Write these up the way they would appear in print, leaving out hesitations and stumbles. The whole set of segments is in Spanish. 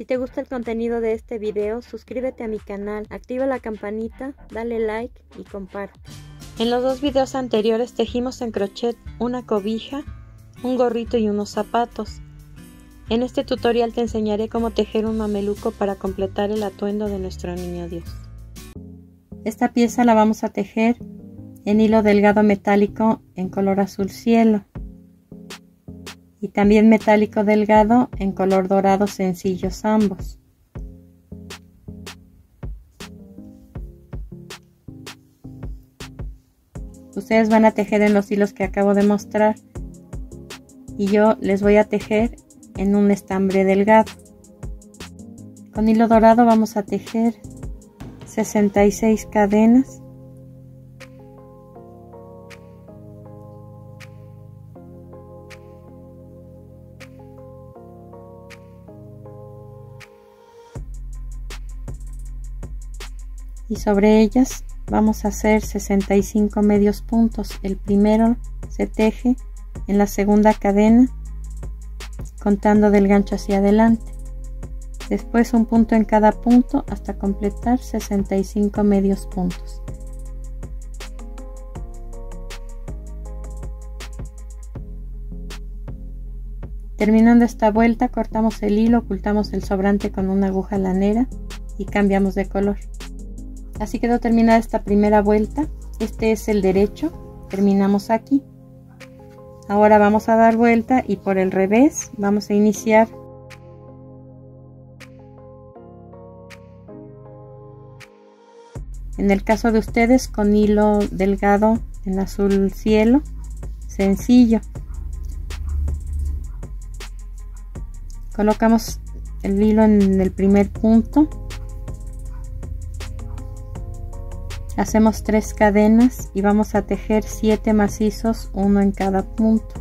Si te gusta el contenido de este video, suscríbete a mi canal, activa la campanita, dale like y comparte. En los dos videos anteriores tejimos en crochet una cobija, un gorrito y unos zapatos. En este tutorial te enseñaré cómo tejer un mameluco para completar el atuendo de nuestro niño Dios. Esta pieza la vamos a tejer en hilo delgado metálico en color azul cielo y también metálico delgado en color dorado sencillos ambos. Ustedes van a tejer en los hilos que acabo de mostrar y yo les voy a tejer en un estambre delgado. Con hilo dorado vamos a tejer 66 cadenas . Y sobre ellas vamos a hacer 65 medios puntos. El primero se teje en la segunda cadena contando del gancho hacia adelante, después un punto en cada punto hasta completar 65 medios puntos. Terminando esta vuelta cortamos el hilo, ocultamos el sobrante con una aguja lanera y cambiamos de color. Así quedó terminada esta primera vuelta. Este es el derecho, terminamos aquí. Ahora vamos a dar vuelta y por el revés vamos a iniciar en el caso de ustedes con hilo delgado en azul cielo sencillo. Colocamos el hilo en el primer punto, hacemos 3 cadenas y vamos a tejer 7 macizos, uno en cada punto.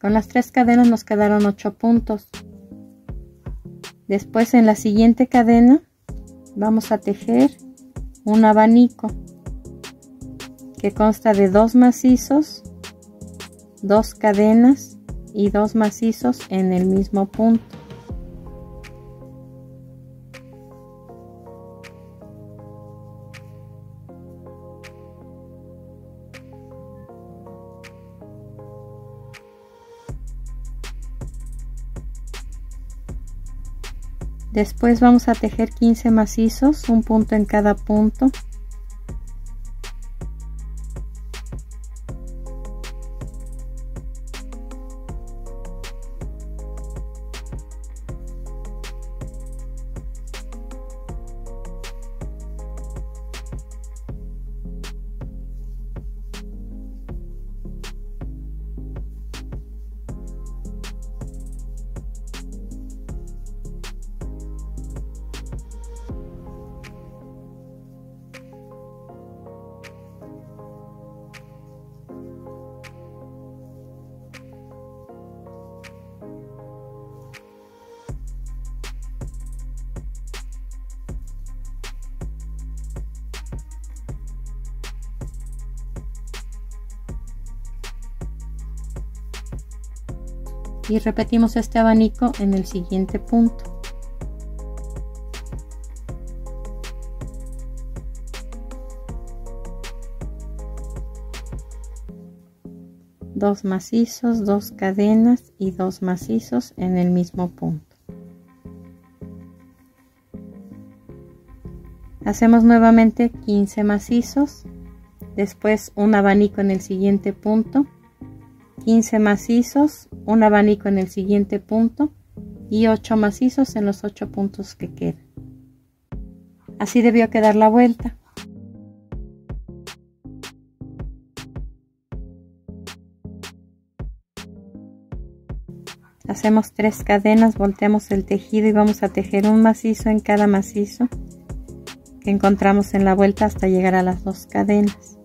Con las 3 cadenas nos quedaron 8 puntos. Después en la siguiente cadena vamos a tejer un abanico que consta de 2 macizos, 2 cadenas y 2 macizos en el mismo punto. Después vamos a tejer 15 macizos, un punto en cada punto. Y repetimos este abanico en el siguiente punto. Dos macizos, 2 cadenas y 2 macizos en el mismo punto. Hacemos nuevamente 15 macizos, después un abanico en el siguiente punto, 15 macizos, un abanico en el siguiente punto y 8 macizos en los 8 puntos que quedan. Así debió quedar la vuelta. Hacemos 3 cadenas, volteamos el tejido y vamos a tejer un macizo en cada macizo que encontramos en la vuelta hasta llegar a las 2 cadenas.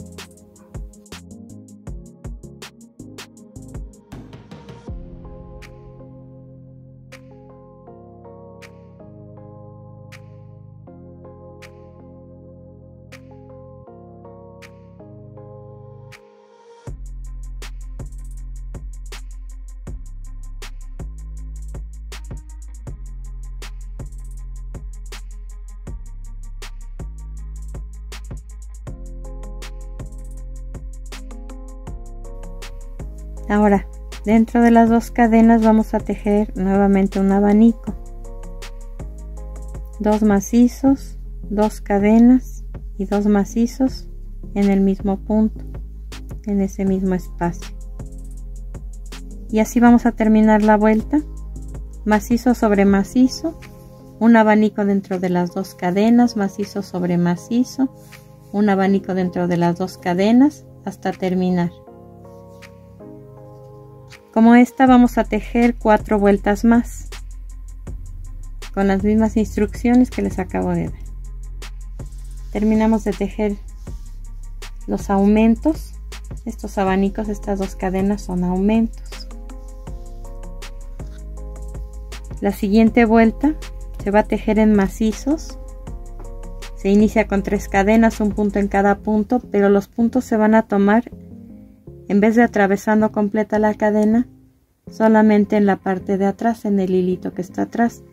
Ahora, dentro de las 2 cadenas vamos a tejer nuevamente un abanico, 2 macizos, 2 cadenas y 2 macizos en el mismo punto, en ese mismo espacio. Y así vamos a terminar la vuelta, macizo sobre macizo, un abanico dentro de las 2 cadenas, macizo sobre macizo, un abanico dentro de las 2 cadenas hasta terminar. Como esta vamos a tejer 4 vueltas más con las mismas instrucciones que les acabo de dar. Terminamos de tejer los aumentos. Estos abanicos, estas 2 cadenas son aumentos. La siguiente vuelta se va a tejer en macizos. Se inicia con 3 cadenas, un punto en cada punto, pero los puntos se van a tomar, en vez de atravesando completa la cadena, solamente en la parte de atrás, en el hilito que está atrás.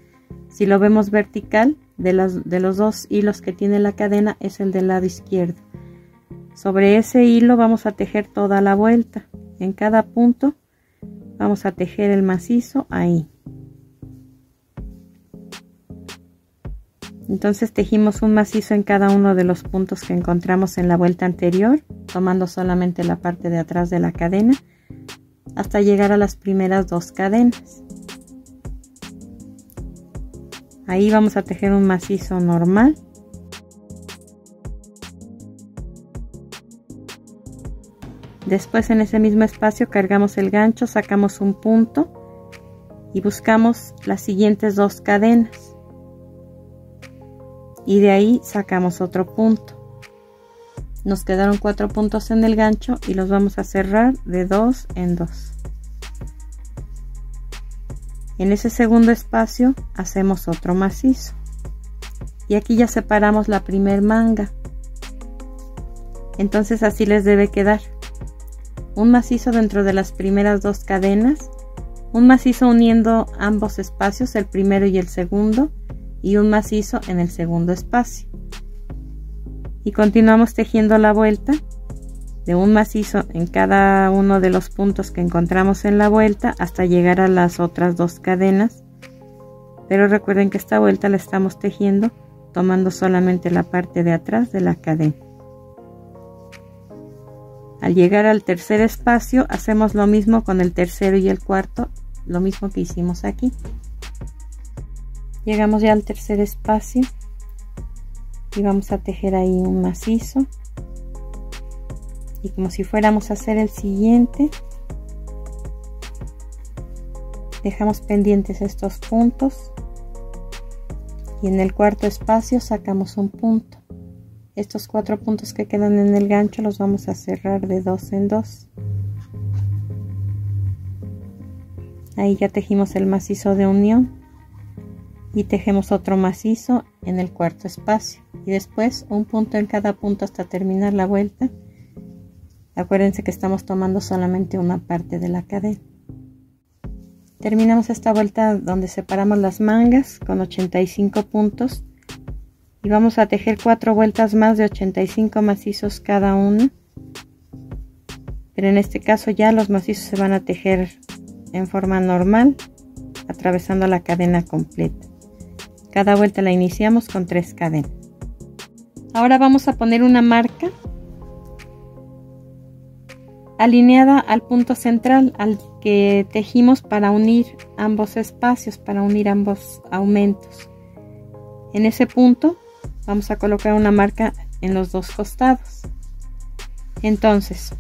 Si lo vemos vertical, de los 2 hilos que tiene la cadena es el del lado izquierdo. Sobre ese hilo vamos a tejer toda la vuelta. En cada punto vamos a tejer el macizo ahí. Entonces tejimos un macizo en cada uno de los puntos que encontramos en la vuelta anterior, tomando solamente la parte de atrás de la cadena, hasta llegar a las primeras 2 cadenas. Ahí vamos a tejer un macizo normal. Después en ese mismo espacio cargamos el gancho, sacamos un punto y buscamos las siguientes 2 cadenas. Y de ahí sacamos otro punto. Nos quedaron 4 puntos en el gancho y los vamos a cerrar de 2 en 2. En ese segundo espacio hacemos otro macizo. Y aquí ya separamos la primer manga. Entonces así les debe quedar. Un macizo dentro de las primeras 2 cadenas. Un macizo uniendo ambos espacios, el primero y el segundo. Y un macizo en el segundo espacio. Y continuamos tejiendo la vuelta de un macizo en cada uno de los puntos que encontramos en la vuelta hasta llegar a las otras 2 cadenas. Pero recuerden que esta vuelta la estamos tejiendo tomando solamente la parte de atrás de la cadena. Al llegar al tercer espacio hacemos lo mismo con el tercero y el cuarto, lo mismo que hicimos aquí. Llegamos ya al tercer espacio y vamos a tejer ahí un macizo, y como si fuéramos a hacer el siguiente, dejamos pendientes estos puntos y en el cuarto espacio sacamos un punto. Estos 4 puntos que quedan en el gancho los vamos a cerrar de 2 en 2. Ahí ya tejimos el macizo de unión y tejemos otro macizo en el cuarto espacio y después un punto en cada punto hasta terminar la vuelta. Acuérdense que estamos tomando solamente una parte de la cadena. Terminamos esta vuelta donde separamos las mangas con 85 puntos y vamos a tejer 4 vueltas más de 85 macizos cada una, pero en este caso ya los macizos se van a tejer en forma normal, atravesando la cadena completa. Cada vuelta la iniciamos con 3 cadenas. Ahora vamos a poner una marca alineada al punto central al que tejimos para unir ambos espacios, para unir ambos aumentos. En ese punto vamos a colocar una marca en los 2 costados. Entonces,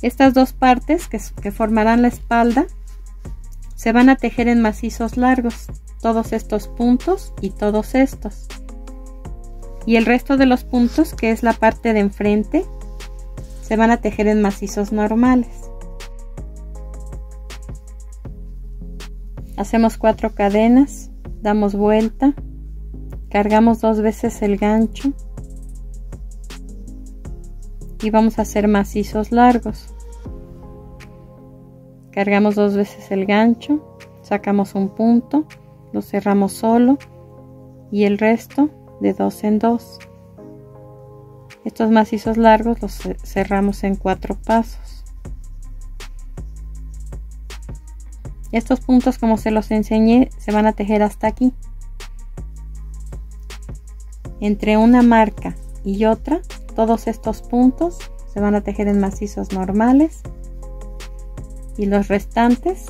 estas 2 partes que formarán la espalda Se van a tejer en macizos largos, todos estos puntos y todos estos. Y el resto de los puntos, que es la parte de enfrente, se van a tejer en macizos normales. Hacemos 4 cadenas, damos vuelta, cargamos 2 veces el gancho y vamos a hacer macizos largos. Cargamos 2 veces el gancho, sacamos un punto, lo cerramos solo y el resto de 2 en 2. Estos macizos largos los cerramos en 4 pasos. Estos puntos, como se los enseñé, se van a tejer hasta aquí. Entre una marca y otra, todos estos puntos se van a tejer en macizos normales y los restantes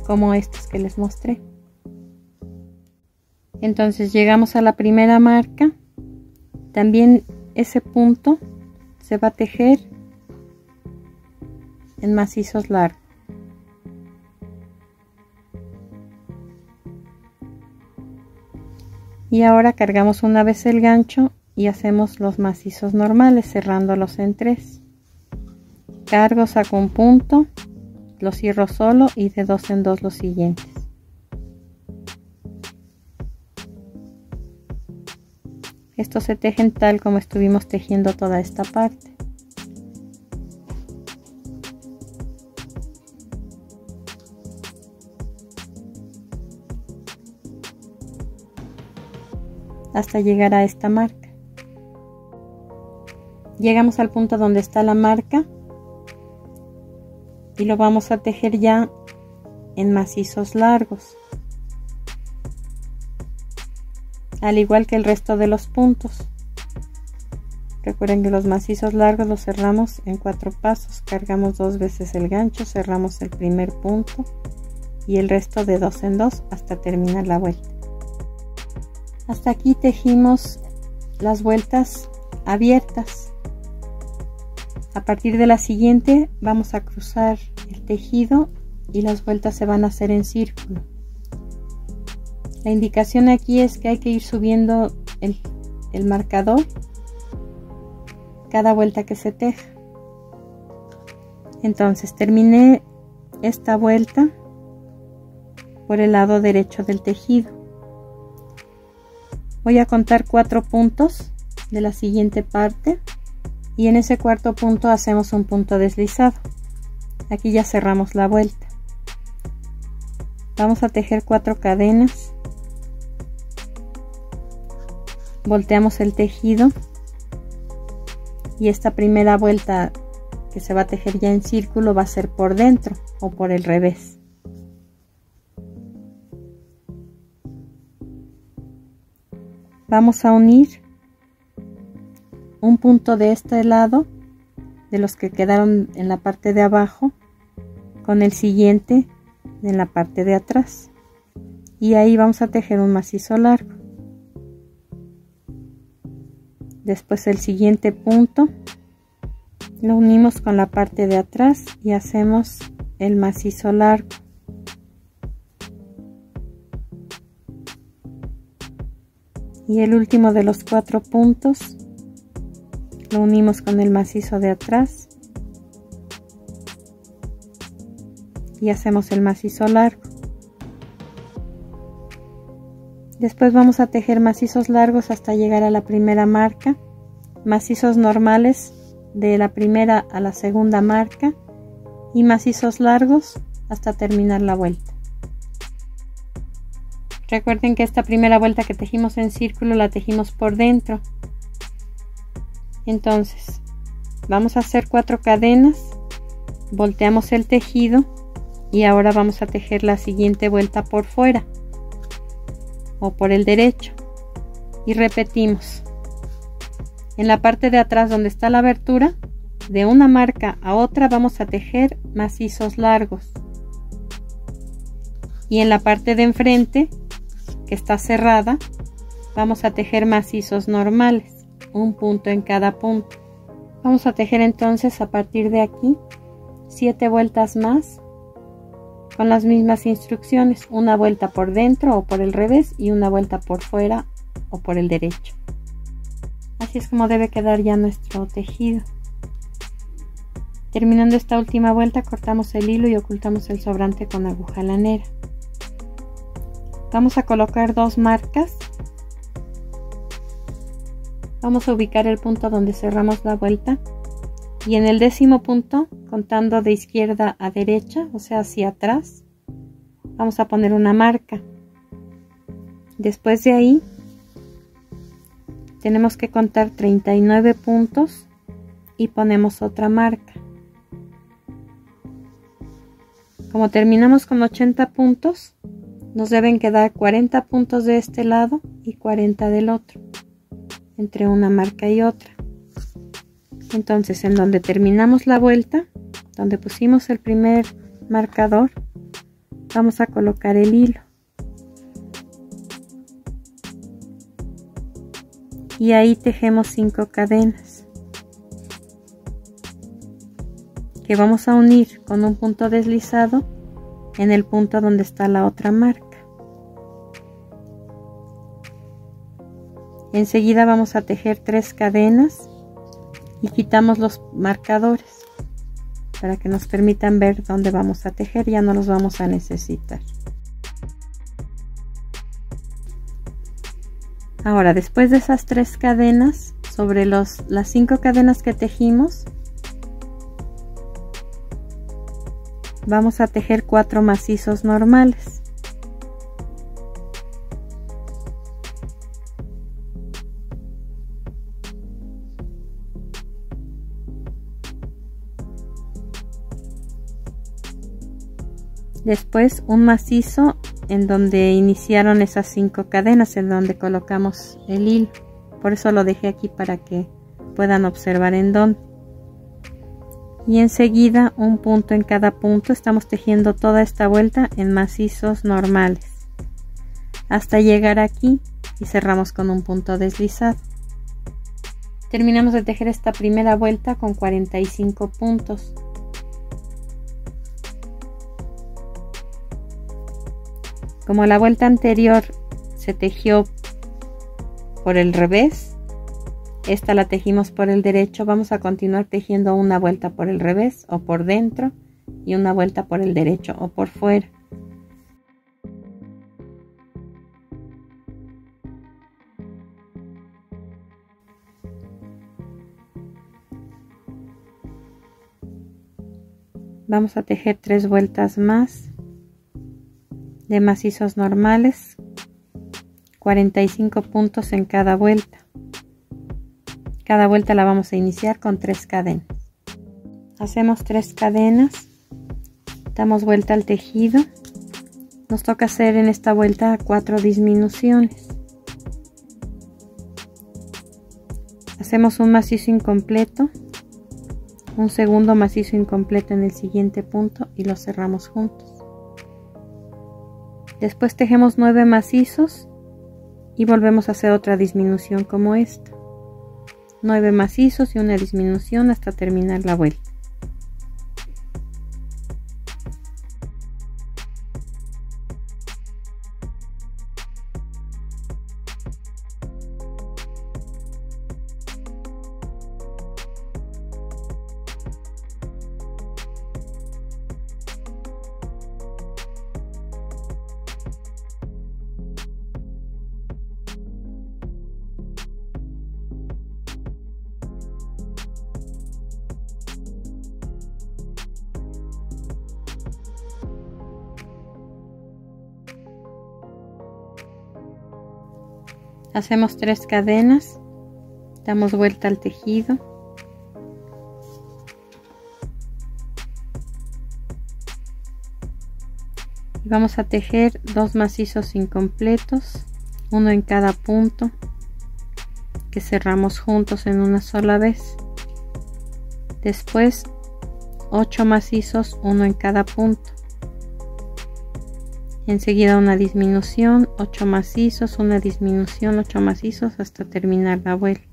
como estos que les mostré. Entonces llegamos a la primera marca, también ese punto se va a tejer en macizos largos. Y ahora cargamos una vez el gancho y hacemos los macizos normales cerrándolos en 3. Cargo, saco un punto, lo cierro solo y de 2 en 2 los siguientes. Estos se tejen tal como estuvimos tejiendo toda esta parte. Hasta llegar a esta marca. Llegamos al punto donde está la marca y lo vamos a tejer ya en macizos largos, al igual que el resto de los puntos. Recuerden que los macizos largos los cerramos en 4 pasos, cargamos 2 veces el gancho, cerramos el primer punto y el resto de 2 en 2 hasta terminar la vuelta. Hasta aquí tejimos las vueltas abiertas. A partir de la siguiente vamos a cruzar el tejido y las vueltas se van a hacer en círculo. La indicación aquí es que hay que ir subiendo el marcador cada vuelta que se teja. Entonces terminé esta vuelta por el lado derecho del tejido. Voy a contar 4 puntos de la siguiente parte y en ese cuarto punto hacemos un punto deslizado. Aquí ya cerramos la vuelta. Vamos a tejer 4 cadenas, volteamos el tejido y esta primera vuelta que se va a tejer ya en círculo va a ser por dentro o por el revés. Vamos a unir un punto de este lado, de los que quedaron en la parte de abajo, con el siguiente en la parte de atrás. Y ahí vamos a tejer un macizo largo. Después el siguiente punto lo unimos con la parte de atrás y hacemos el macizo largo. Y el último de los 4 puntos lo unimos con el macizo de atrás y hacemos el macizo largo. Después vamos a tejer macizos largos hasta llegar a la primera marca, macizos normales de la primera a la segunda marca y macizos largos hasta terminar la vuelta. Recuerden que esta primera vuelta que tejimos en círculo la tejimos por dentro. Entonces vamos a hacer 4 cadenas, volteamos el tejido y ahora vamos a tejer la siguiente vuelta por fuera o por el derecho y repetimos. En la parte de atrás donde está la abertura, de una marca a otra vamos a tejer macizos largos y en la parte de enfrente, que está cerrada, vamos a tejer macizos normales, un punto en cada punto. Vamos a tejer entonces a partir de aquí 7 vueltas más con las mismas instrucciones, una vuelta por dentro o por el revés y una vuelta por fuera o por el derecho. Así es como debe quedar ya nuestro tejido. Terminando esta última vuelta, cortamos el hilo y ocultamos el sobrante con aguja lanera. Vamos a colocar 2 marcas. Vamos a ubicar el punto donde cerramos la vuelta y en el 10º punto, contando de izquierda a derecha, o sea hacia atrás, vamos a poner una marca. Después de ahí tenemos que contar 39 puntos y ponemos otra marca. Como terminamos con 80 puntos, nos deben quedar 40 puntos de este lado y 40 del otro, entre una marca y otra. Entonces, en donde terminamos la vuelta, donde pusimos el primer marcador, vamos a colocar el hilo. Y ahí tejemos 5 cadenas, que vamos a unir con un punto deslizado en el punto donde está la otra marca. Enseguida vamos a tejer 3 cadenas y quitamos los marcadores para que nos permitan ver dónde vamos a tejer, ya no los vamos a necesitar. Ahora, después de esas 3 cadenas, sobre las 5 cadenas que tejimos, vamos a tejer 4 macizos normales. Después un macizo en donde iniciaron esas 5 cadenas, en donde colocamos el hilo. Por eso lo dejé aquí para que puedan observar en dónde. Y enseguida un punto en cada punto. Estamos tejiendo toda esta vuelta en macizos normales hasta llegar aquí y cerramos con un punto deslizado. Terminamos de tejer esta primera vuelta con 45 puntos. Como la vuelta anterior se tejió por el revés, esta la tejimos por el derecho, vamos a continuar tejiendo una vuelta por el revés o por dentro y una vuelta por el derecho o por fuera. Vamos a tejer 3 vueltas más de macizos normales, 45 puntos en cada vuelta. Cada vuelta la vamos a iniciar con 3 cadenas. Hacemos 3 cadenas, damos vuelta al tejido. Nos toca hacer en esta vuelta 4 disminuciones. Hacemos un macizo incompleto, un segundo macizo incompleto en el siguiente punto y los cerramos juntos. Después tejemos 9 macizos y volvemos a hacer otra disminución como esta. 9 macizos y una disminución hasta terminar la vuelta. Hacemos 3 cadenas, damos vuelta al tejido y vamos a tejer 2 macizos incompletos, uno en cada punto, que cerramos juntos en una sola vez. Después 8 macizos, uno en cada punto. Enseguida una disminución, 8 macizos, una disminución, 8 macizos hasta terminar la vuelta.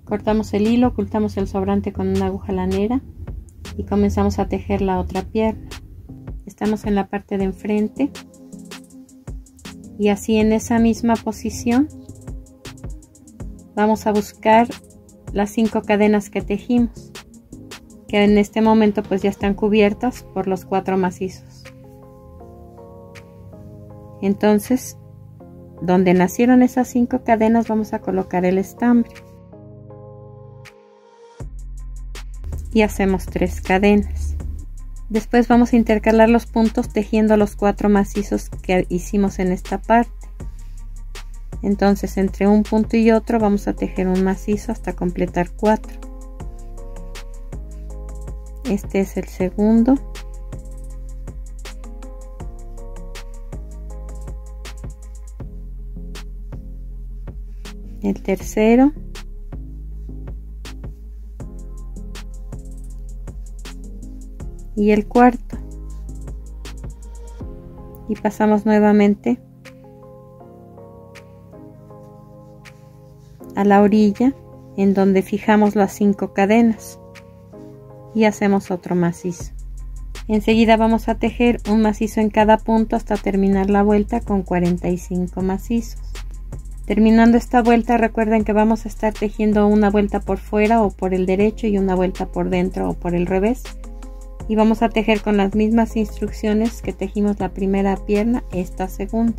Cortamos el hilo, ocultamos el sobrante con una aguja lanera y comenzamos a tejer la otra pierna. Estamos en la parte de enfrente y así en esa misma posición vamos a buscar las 5 cadenas que tejimos, que en este momento pues ya están cubiertas por los 4 macizos. Entonces, donde nacieron esas 5 cadenas vamos a colocar el estambre y hacemos 3 cadenas. Después vamos a intercalar los puntos tejiendo los 4 macizos que hicimos en esta parte. Entonces entre un punto y otro vamos a tejer un macizo hasta completar 4. Este es el segundo. El tercero. Y el cuarto. Y pasamos nuevamente a la orilla en donde fijamos las 5 cadenas y hacemos otro macizo. Enseguida vamos a tejer un macizo en cada punto hasta terminar la vuelta con 45 macizos. Terminando esta vuelta, recuerden que vamos a estar tejiendo una vuelta por fuera o por el derecho y una vuelta por dentro o por el revés, y vamos a tejer con las mismas instrucciones que tejimos la primera pierna, esta segunda.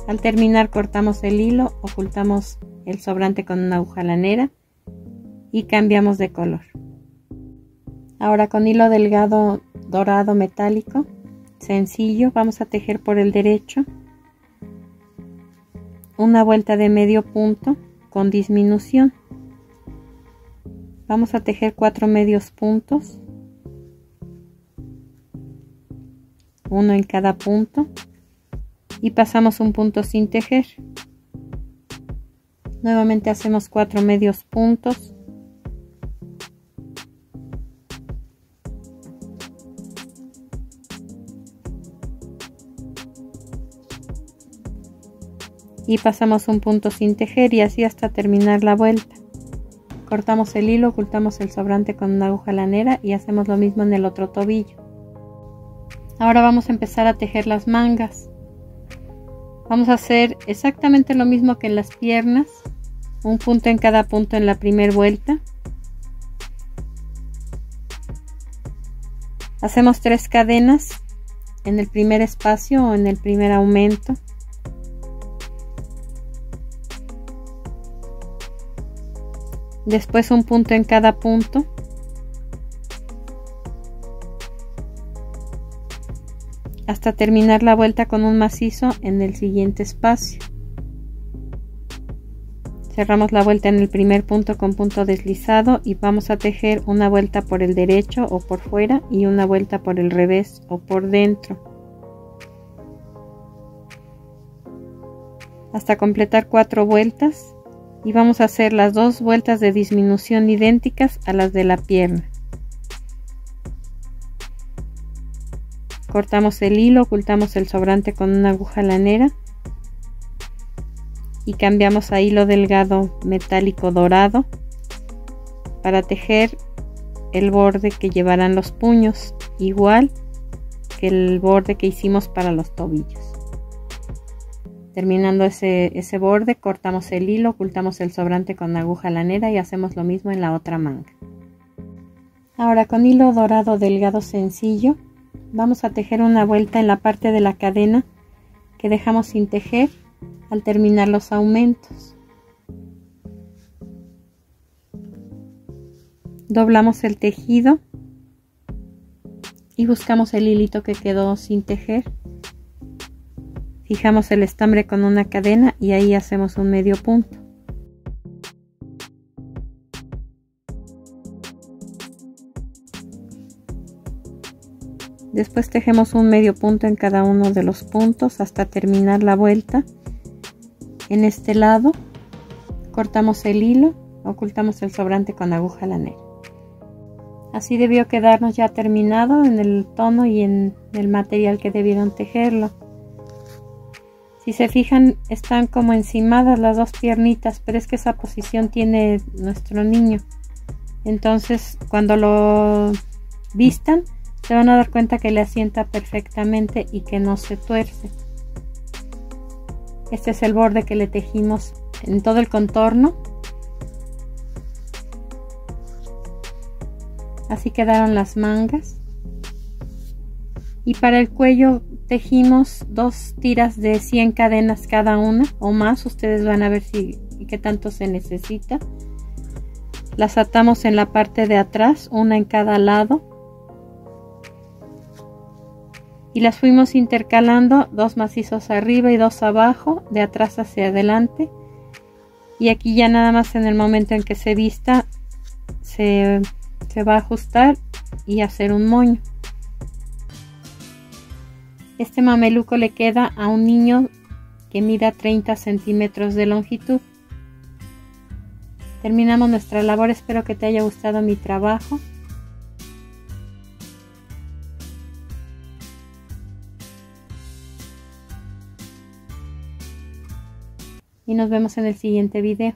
Al terminar cortamos el hilo, ocultamos el sobrante con una aguja lanera y cambiamos de color. Ahora con hilo delgado dorado metálico sencillo vamos a tejer por el derecho una vuelta de medio punto con disminución. Vamos a tejer 4 medios puntos, uno en cada punto, y pasamos un punto sin tejer. Nuevamente hacemos 4 medios puntos, y pasamos un punto sin tejer, y así hasta terminar la vuelta. Cortamos el hilo, ocultamos el sobrante con una aguja lanera y hacemos lo mismo en el otro tobillo. Ahora vamos a empezar a tejer las mangas. Vamos a hacer exactamente lo mismo que en las piernas, un punto en cada punto en la primera vuelta. Hacemos 3 cadenas en el primer espacio o en el primer aumento. Después un punto en cada punto. Hasta terminar la vuelta con un macizo en el siguiente espacio. Cerramos la vuelta en el primer punto con punto deslizado y vamos a tejer una vuelta por el derecho o por fuera y una vuelta por el revés o por dentro, hasta completar 4 vueltas, y vamos a hacer las 2 vueltas de disminución idénticas a las de la pierna. Cortamos el hilo, ocultamos el sobrante con una aguja lanera y cambiamos a hilo delgado metálico dorado para tejer el borde que llevarán los puños, igual que el borde que hicimos para los tobillos. Terminando ese borde, cortamos el hilo, ocultamos el sobrante con aguja lanera y hacemos lo mismo en la otra manga. Ahora con hilo dorado delgado sencillo vamos a tejer una vuelta en la parte de la cadena que dejamos sin tejer al terminar los aumentos. Doblamos el tejido y buscamos el hilito que quedó sin tejer. Fijamos el estambre con una cadena y ahí hacemos un medio punto. Después tejemos un medio punto en cada uno de los puntos hasta terminar la vuelta. En este lado cortamos el hilo, ocultamos el sobrante con aguja lanera. Así debió quedarnos ya terminado en el tono y en el material que debieron tejerlo. Si se fijan, están como encimadas las dos piernitas, pero es que esa posición tiene nuestro niño. Entonces, cuando lo vistan, se van a dar cuenta que le asienta perfectamente y que no se tuerce. Este es el borde que le tejimos en todo el contorno. Así quedaron las mangas. Y para el cuello tejimos 2 tiras de 100 cadenas cada una o más. Ustedes van a ver qué tanto se necesita. Las atamos en la parte de atrás, una en cada lado. Y las fuimos intercalando, 2 macizos arriba y 2 abajo, de atrás hacia adelante. Y aquí ya nada más en el momento en que se vista, se va a ajustar y hacer un moño. Este mameluco le queda a un niño que mida 30 centímetros de longitud. Terminamos nuestra labor, espero que te haya gustado mi trabajo. Y nos vemos en el siguiente video.